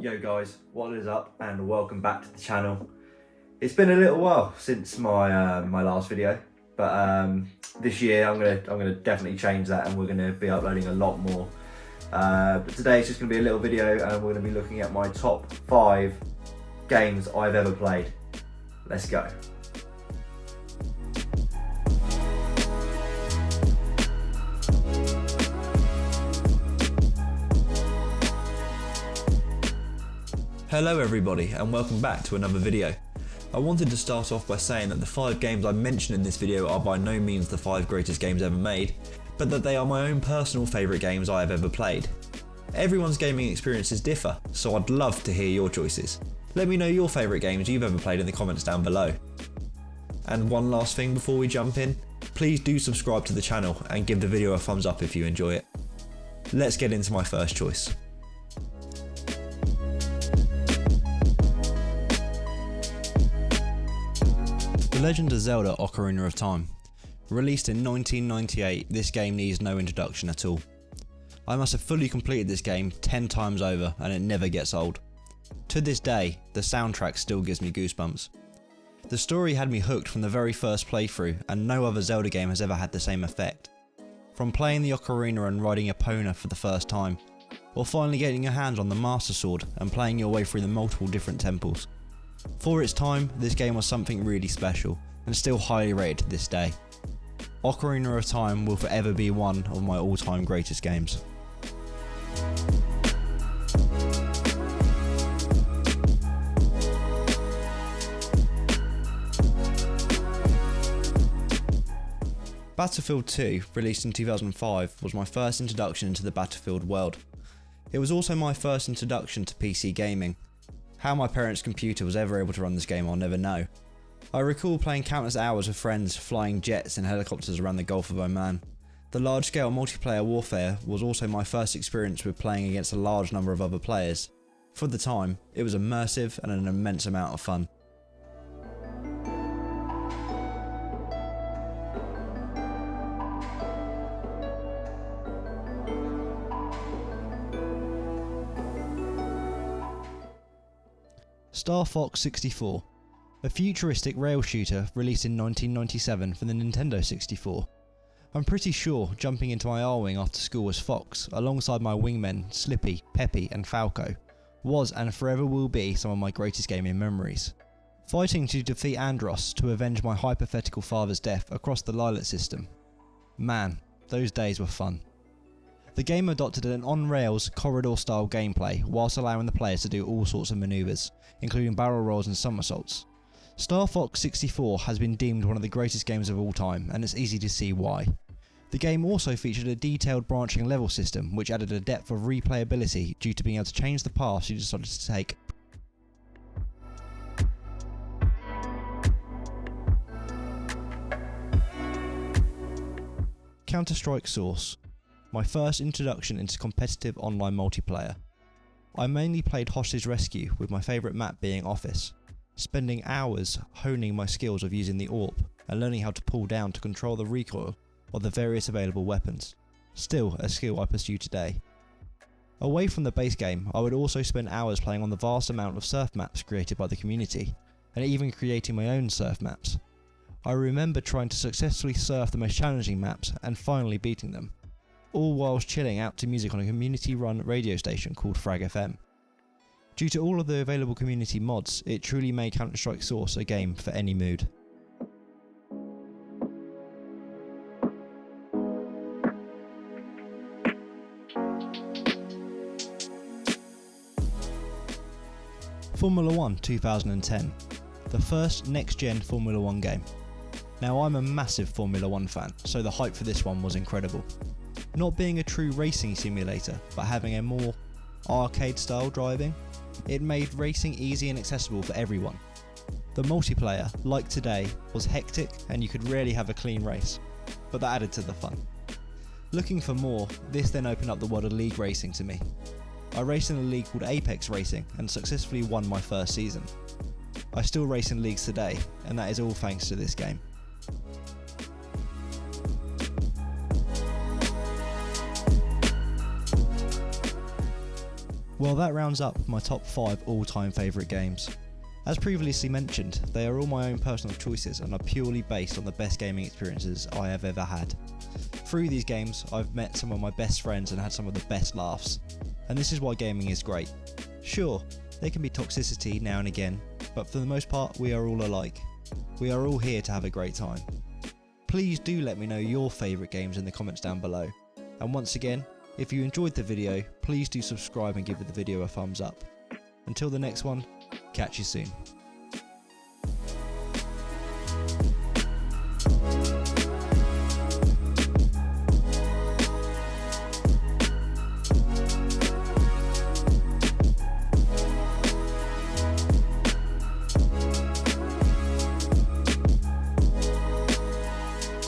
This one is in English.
Yo guys, what is up and welcome back to the channel. It's been a little while since my my last video, but this year I'm gonna definitely change that and we're gonna be uploading a lot more. But today it's just gonna be a little video and we're gonna be looking at my top 5 games I've ever played. Let's go. Hello everybody and welcome back to another video. I wanted to start off by saying that the 5 games I mentioned in this video are by no means the 5 greatest games ever made, but that they are my own personal favourite games I have ever played. Everyone's gaming experiences differ, so I'd love to hear your choices. Let me know your favourite games you've ever played in the comments down below. And one last thing before we jump in, please do subscribe to the channel and give the video a thumbs up if you enjoy it. Let's get into my first choice. The Legend of Zelda Ocarina of Time. Released in 1998, this game needs no introduction at all. I must have fully completed this game 10 times over and it never gets old. To this day, the soundtrack still gives me goosebumps. The story had me hooked from the very first playthrough and no other Zelda game has ever had the same effect. From playing the Ocarina and riding Epona for the first time, or finally getting your hands on the Master Sword and playing your way through the multiple different temples. For its time, this game was something really special, and still highly rated to this day. Ocarina of Time will forever be one of my all-time greatest games. Battlefield 2, released in 2005, was my first introduction into the Battlefield world. It was also my first introduction to PC gaming. How my parents' computer was ever able to run this game I'll never know. I recall playing countless hours with friends flying jets and helicopters around the Gulf of Oman. The large-scale multiplayer warfare was also my first experience with playing against a large number of other players. For the time, it was immersive and an immense amount of fun. Star Fox 64, a futuristic rail shooter released in 1997 for the Nintendo 64. I'm pretty sure jumping into my R-Wing after school as Fox, alongside my wingmen Slippy, Peppy and Falco, was and forever will be some of my greatest gaming memories. Fighting to defeat Andros to avenge my hypothetical father's death across the Lilac system. Man, those days were fun. The game adopted an on-rails, corridor-style gameplay whilst allowing the players to do all sorts of manoeuvres, including barrel rolls and somersaults. Star Fox 64 has been deemed one of the greatest games of all time, and it's easy to see why. The game also featured a detailed branching level system which added a depth of replayability due to being able to change the paths you decided to take. Counter-Strike Source. My first introduction into competitive online multiplayer. I mainly played Hostage Rescue, with my favourite map being Office, spending hours honing my skills of using the AWP and learning how to pull down to control the recoil of the various available weapons, still a skill I pursue today. Away from the base game, I would also spend hours playing on the vast amount of surf maps created by the community, and even creating my own surf maps. I remember trying to successfully surf the most challenging maps and finally beating them, all whilst chilling out to music on a community-run radio station called Frag FM. Due to all of the available community mods, it truly made Counter-Strike Source a game for any mood. Formula 1 2010, the first next-gen Formula 1 game. Now I'm a massive Formula 1 fan, so the hype for this one was incredible. Not being a true racing simulator, but having a more arcade-style driving, it made racing easy and accessible for everyone. The multiplayer, like today, was hectic and you could rarely have a clean race, but that added to the fun. Looking for more, this then opened up the world of league racing to me. I raced in a league called Apex Racing and successfully won my first season. I still race in leagues today, and that is all thanks to this game. Well, that rounds up my top 5 all-time favourite games. As previously mentioned, they are all my own personal choices and are purely based on the best gaming experiences I have ever had. Through these games, I've met some of my best friends and had some of the best laughs. And this is why gaming is great. Sure, there can be toxicity now and again, but for the most part, we are all alike. We are all here to have a great time. Please do let me know your favourite games in the comments down below. And once again, if you enjoyed the video, please do subscribe and give the video a thumbs up. Until the next one, catch you soon.